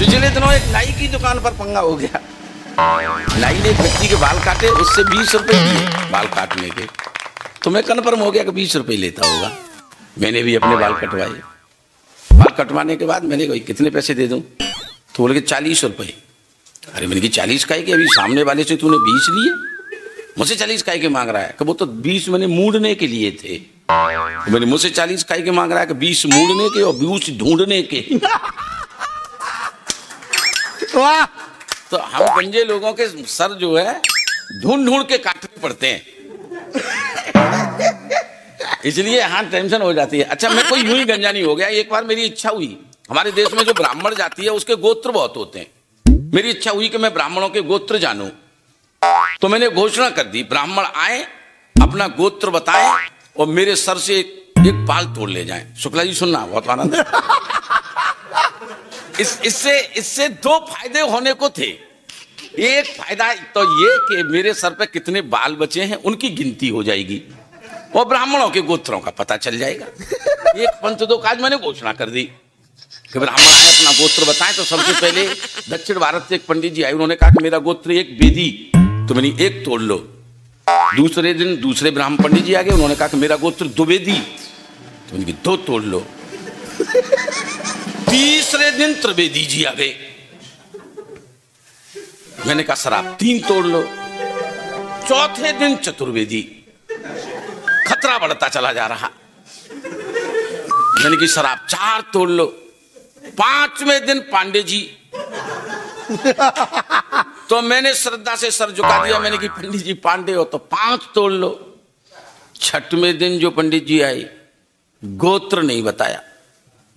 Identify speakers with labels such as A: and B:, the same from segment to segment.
A: पिछले दिनों एक नाई की दुकान पर पंगा हो गया। नाई ने एक व्यक्ति के बाल काटे, उससे 20 रुपए दिए बाल काटने के। तो मैं कन्फर्म हो गया कि 20 रुपए लेता होगा। मैंने भी अपने बाल कटवाए। बाल कटवाने के बाद मैंने कहा कितने पैसे दे दूं? तो बोले कि 40 रुपए। अरे मैंने कहा 40 का है कि अभी सामने वाले से तूने 20 लिए, मुझसे 40 का है कि मांग रहा है? कि वो तो 20 मैंने मूड़ने के लिए थे। तो मैंने मुझसे 40 का है कि मांग रहा है कि 20 मूड़ने के और 20 ढूंढने के।
B: वाह।
A: तो हम गंजे लोगों के सर जो है ढूंढ ढूंढ के काटने पड़ते हैं, इसलिए हाँ टेंशन हो जाती है। अच्छा, मैं कोई यूं ही गंजा नहीं हो गया। एक बार मेरी इच्छा हुई, हमारे देश में जो ब्राह्मण जाति है उसके गोत्र बहुत होते हैं। मेरी इच्छा हुई कि मैं ब्राह्मणों के गोत्र जानूं। तो मैंने घोषणा कर दी, ब्राह्मण आए, अपना गोत्र बताएं और मेरे सर से एक बाल तोड़ ले जाएं। शुक्ला जी सुनना, बहुत आनंद है। इससे 2 फायदे होने को थे। एक फायदा तो ये कि मेरे सर पे कितने बाल बचे हैं उनकी गिनती हो जाएगी और ब्राह्मणों के गोत्रों का पता चल जाएगा। एक पंथ 2 काज मैंने घोषणा कर दी कि ब्राह्मण आए, अपना गोत्र बताएं। तो सबसे पहले दक्षिण भारत से एक पंडित जी आए, उन्होंने कहा कि मेरा गोत्र एक बेदी। तो मैंने एक तोड़ लो। दूसरे दिन दूसरे ब्राह्मण पंडित जी आ गए, उन्होंने कहा कि मेरा गोत्र द्विवेदी। तो मैंने 2 तोड़ लो। तीसरे दिन त्रिवेदी जी आ गए, मैंने कहा सर आप 3 तोड़ लो। चौथे दिन चतुर्वेदी। खतरा बढ़ता चला जा रहा। मैंने कहा सर आप 4 तोड़ लो। 5वें दिन पांडे जी। तो मैंने श्रद्धा से सर झुका दिया, मैंने कहा पंडित जी पांडे हो तो 5 तोड़ लो। 6वें दिन जो पंडित जी आए, गोत्र नहीं बताया,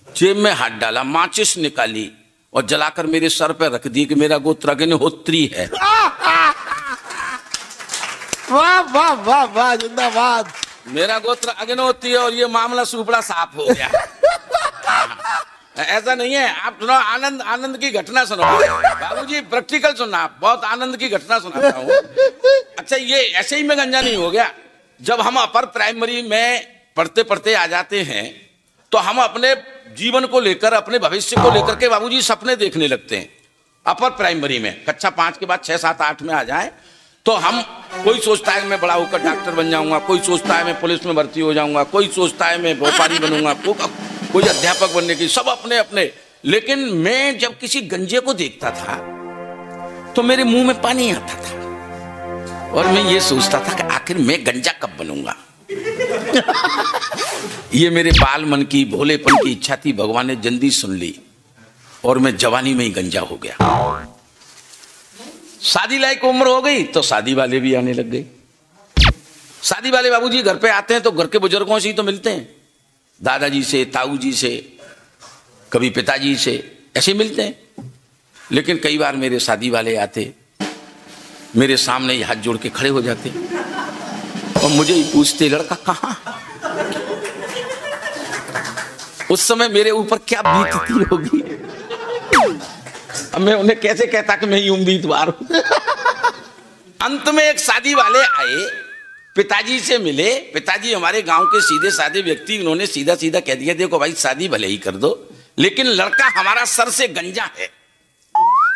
A: जेब में हाथ डाला, माचिस निकाली और जलाकर मेरे सर पर रख दी कि मेरा गोत्र अग्निहोत्री है।
B: वाह वाह वाह वाह, जिंदाबाद।
A: मेरा गोत्र अग्निहोत्री है और ये मामला सुपड़ा साफ हो गया। ऐसा नहीं है। आप सुनो, आनंद की घटना सुनो बाबूजी, प्रैक्टिकल सुनना, बहुत आनंद की घटना सुनाता हूँ। अच्छा, ये ऐसे ही मैं गंजा नहीं हो गया। जब हम अपर प्राइमरी में पढ़ते पढ़ते आ जाते हैं तो हम अपने जीवन को लेकर, अपने भविष्य को लेकर के बाबूजी सपने देखने लगते हैं। अपर प्राइमरी में कक्षा 5 के बाद 6, 7, 8 में आ जाए तो हम, कोई सोचता है मैं बड़ा होकर डॉक्टर बन जाऊंगा, कोई सोचता है मैं पुलिस में भर्ती हो जाऊंगा, कोई सोचता है मैं व्यापारी बनूंगा, कोई अध्यापक बनने की, सब अपने अपने। लेकिन मैं जब किसी गंजे को देखता था तो मेरे मुंह में पानी आता था और मैं ये सोचता था कि आखिर मैं गंजा कब बनूंगा। ये मेरे बाल मन की, भोलेपन की इच्छा थी, भगवान ने जल्दी सुन ली और मैं जवानी में ही गंजा हो गया। शादी लायक उम्र हो गई तो शादी वाले भी आने लग गए। शादी वाले बाबूजी घर पे आते हैं तो घर के बुजुर्गों से ही तो मिलते हैं, दादाजी से, ताऊ जी से, कभी पिताजी से, ऐसे मिलते हैं। लेकिन कई बार मेरे शादी वाले आते, मेरे सामने ही हाथ जोड़ के खड़े हो जाते और मुझे ही पूछते लड़का कहाँ। उस समय मेरे ऊपर क्या बीतती होगी। अब मैं उन्हें कैसे कहता कि मैं ही उम्मीदवार हूं। अंत में एक शादी वाले आए, पिताजी से मिले। पिताजी हमारे गांव के सीधे साधे व्यक्ति, उन्होंने सीधा सीधा कह दिया देखो भाई शादी भले ही कर दो लेकिन लड़का हमारा सर से गंजा है।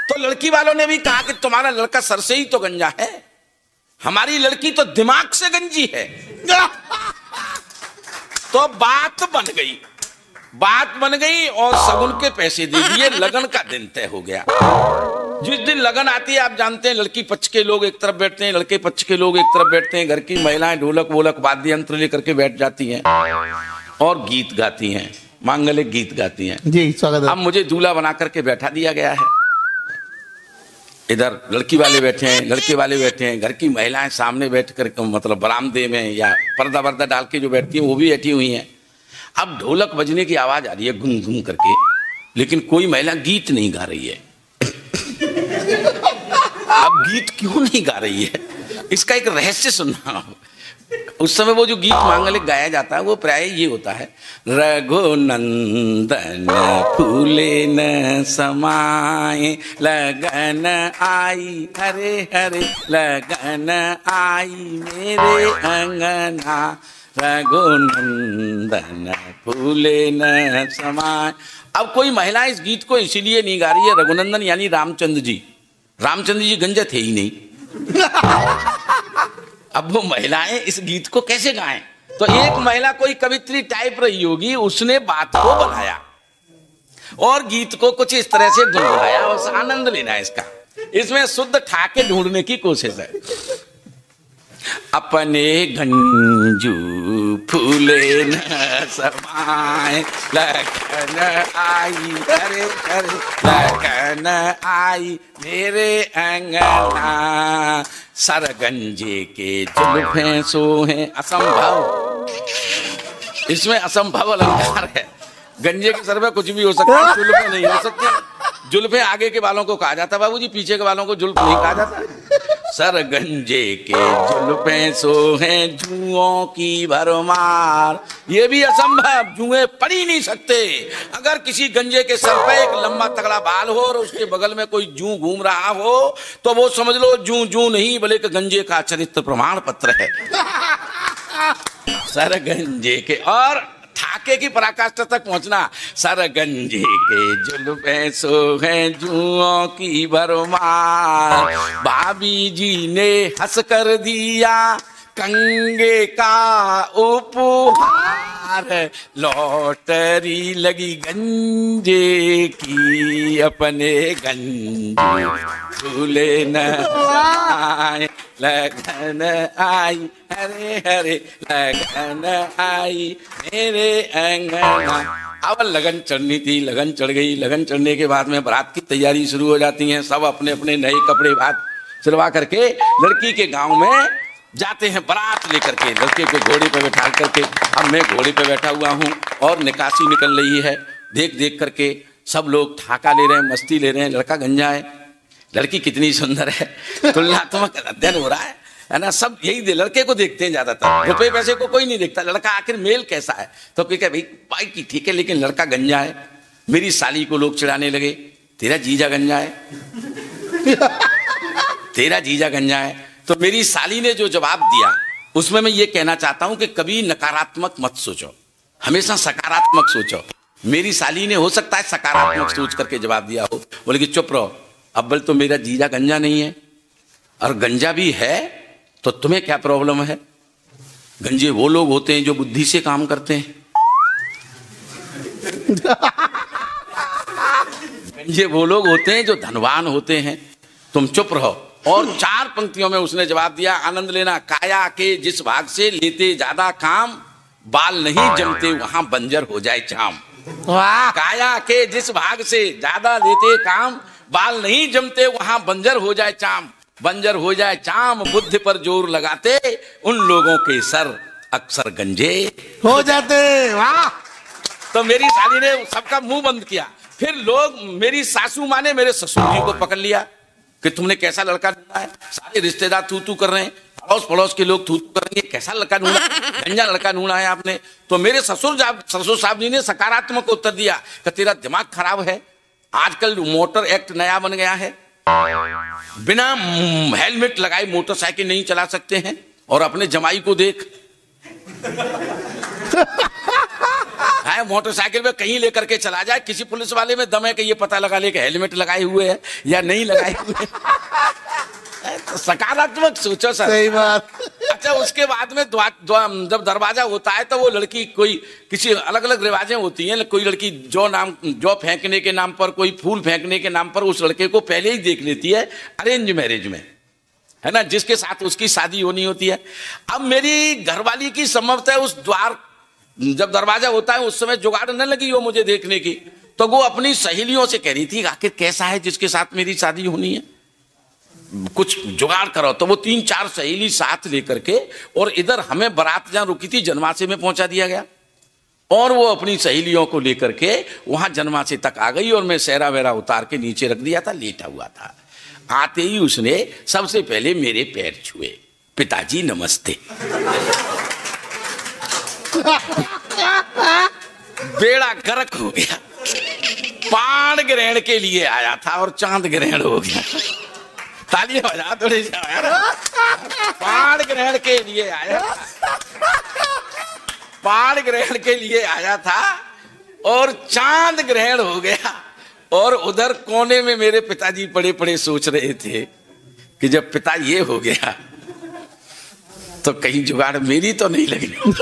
A: तो लड़की वालों ने भी कहा कि तुम्हारा लड़का सर से ही तो गंजा है, हमारी लड़की तो दिमाग से गंजी है। तो बात बन गई और सगुन के पैसे दे दिए। लगन का दिन तय हो गया। जिस दिन लगन आती है आप जानते हैं, लड़की पक्ष के लोग एक तरफ बैठते हैं, लड़के पक्ष के लोग एक तरफ बैठते हैं। घर की महिलाएं ढोलक वोलक वाद्य यंत्र लेकर के बैठ जाती हैं और गीत गाती हैं, मांगलिक गीत गाती हैं।
B: जी स्वागत है।
A: अब मुझे दूल्हा बना करके बैठा दिया गया है। इधर लड़की वाले बैठे हैं, लड़के वाले बैठे हैं, घर की महिलाएं सामने बैठ कर, मतलब बरामदे में या पर्दा वर्दा डाल के जो बैठती हैं वो भी बैठी हुई हैं। अब ढोलक बजने की आवाज आ रही है घूम घूम करके, लेकिन कोई महिला गीत नहीं गा रही है। अब गीत क्यों नहीं गा रही है, इसका एक रहस्य सुनना। उस समय वो जो गीत मांगलिक गाया जाता है वो प्राय ये होता है, रघुनंदन फूले न समाए, लगन आई हरे हरे, लगन आई मेरे अंगना, रघुनंदन फूले न समाए। अब कोई महिला इस गीत को इसीलिए नहीं गा रही है, रघुनंदन यानी रामचंद्र जी गंजे थे ही नहीं। अब वो महिलाएं इस गीत को कैसे गाएं? तो एक महिला कोई कवित्री टाइप रही होगी, उसने बात को बनाया और गीत को कुछ इस तरह से गुनगुनाया, और आनंद लेना है इसका। इसमें शुद्ध ठाके ढूंढने की कोशिश है। अपने गंजू फूले न समाए, लगन आई करे करे, लगन आई मेरे अंगना, सरगंजे के जुल्फे सोहे। असंभव, इसमें असंभव अलंकार है। गंजे के सर पे कुछ भी हो सकता है, जुल्फे नहीं हो सकती। जुल्फे आगे के बालों को कहा जाता बाबूजी, पीछे के बालों को जुल्फ नहीं कहा जाता। सर गंजे के जुल्फे सोहे जुओं की भरमार, ये भी असंभव, जुए पड़ ही नहीं सकते। अगर किसी गंजे के सर पे एक लंबा तगड़ा बाल हो और उसके बगल में कोई जू घूम रहा हो तो वो समझ लो जू जू नहीं बल्कि गंजे का चरित्र प्रमाण पत्र है। सर गंजे के, और ठाके की पराकाष्ठा तक पहुंचना। सरगंजे के जुल्फे सोहे जुओं की भरमार, भाभी जी ने हंस कर दिया कंगे का उपहार, लॉटरी लगी गंजे की, अपने गंजे झूले न आए, लगन आई हरे हरे, लगन आई मेरे अंगना। अब लगन चढ़नी थी, लगन चढ़ गई। लगन चढ़ने के बाद में बारात की तैयारी शुरू हो जाती है। सब अपने अपने नए कपड़े बात सिलवा करके लड़की के गांव में जाते हैं बारात लेकर के, लड़के को घोड़े पे बैठा करके। अब मैं घोड़े पे बैठा हुआ हूँ और निकासी निकल रही है। देख देख करके सब लोग ठाका ले रहे हैं, मस्ती ले रहे हैं। लड़का गंजा है, लड़की कितनी सुंदर है, तुलनात्मक अध्ययन हो रहा है ना। सब यही लड़के को देखते हैं ज्यादातर, रुपए पैसे को कोई नहीं देखता। लड़का आखिर मेल कैसा है तो कहे भाई भाई की ठीक है, लेकिन लड़का गंजा है। मेरी साली को लोग चिढ़ाने लगे, तेरा जीजा गंजा है, तेरा जीजा गंजा है। तो मेरी साली ने जो जवाब दिया उसमें मैं ये कहना चाहता हूं कि कभी नकारात्मक मत सोचो, हमेशा सकारात्मक सोचो। मेरी साली ने हो सकता है सकारात्मक सोच करके जवाब दिया हो, बोले कि चुप रहो, अव्वल तो मेरा जीजा गंजा नहीं है, और गंजा भी है तो तुम्हें क्या प्रॉब्लम है। गंजे वो लोग होते हैं जो बुद्धि से काम करते हैं, गंजे वो लोग होते हैं जो धनवान होते हैं। तुम चुप रहो। और 4 पंक्तियों में उसने जवाब दिया, आनंद लेना। काया के जिस भाग से लेते ज्यादा काम, बाल नहीं जमते वहां बंजर हो जाए चाम। काया के जिस भाग से ज्यादा लेते काम, बाल नहीं जमते वहां बंजर हो जाए चाम। बंजर हो जाए चाम, बुद्धि पर जोर लगाते उन लोगों के सर अक्सर गंजे
B: हो जाते। वाह!
A: तो मेरी साली ने सबका मुंह बंद किया। फिर लोग, मेरी सासू माँ ने मेरे ससुर जी को पकड़ लिया कि तुमने कैसा लड़का ढूंढा है। सारे रिश्तेदार थू थू कर रहे हैं, अड़ोस पड़ोस के लोग थू थू करेंगे, कैसा लड़का ढूंढा, गंजा लड़का ढूंढा है आपने। तो मेरे ससुर साहब जी ने सकारात्मक उत्तर दिया कि तेरा दिमाग खराब है। आजकल मोटर एक्ट नया बन गया है, बिना हेलमेट लगाए मोटरसाइकिल नहीं चला सकते हैं। और अपने जमाई को देख, है मोटरसाइकिल में कहीं लेकर के चला जाए, किसी पुलिस वाले में दम है कि ये पता लगा ले कि हेलमेट लगाए हुए है या नहीं लगाए हुए। तो सकारात्मक सोचो सर।
B: सही बात।
A: अच्छा, उसके बाद में जब दरवाजा होता है तो वो लड़की, कोई किसी अलग अलग रिवाजें होती हैं। कोई लड़की जौ फेंकने के नाम पर, कोई फूल फेंकने के नाम पर उस लड़के को पहले ही देख लेती है अरेंज मैरिज में, है ना, जिसके साथ उसकी शादी होनी होती है। अब मेरी घरवाली की संभवतः उस द्वार, जब दरवाजा होता है उस समय जुगाड़ न लगी हो मुझे देखने की, तो वो अपनी सहेलियों से कह रही थी आखिर कैसा है जिसके साथ मेरी शादी होनी है, कुछ जुगाड़ करो। तो वो 3-4 सहेली साथ लेकर के, और इधर हमें बारात जहां रुकी थी जनमासे में पहुंचा दिया गया, और वो अपनी सहेलियों को लेकर के वहां जनमासे तक आ गई। और मैं सहरा वहरा उतार के नीचे रख दिया था, लेटा हुआ था। आते ही उसने सबसे पहले मेरे पैर छुए, पिताजी नमस्ते। बेड़ा गर्क हो गया। पाण ग्रहण के लिए आया था और चांद ग्रहण हो गया। तालियां बजा थोड़ी। पाण ग्रहण के लिए आया, पाण ग्रहण के लिए आया था और चांद ग्रहण हो गया। और उधर कोने में मेरे पिताजी पड़े पड़े सोच रहे थे कि जब पिता ये हो गया तो कहीं जुगाड़ मेरी तो नहीं लगनी।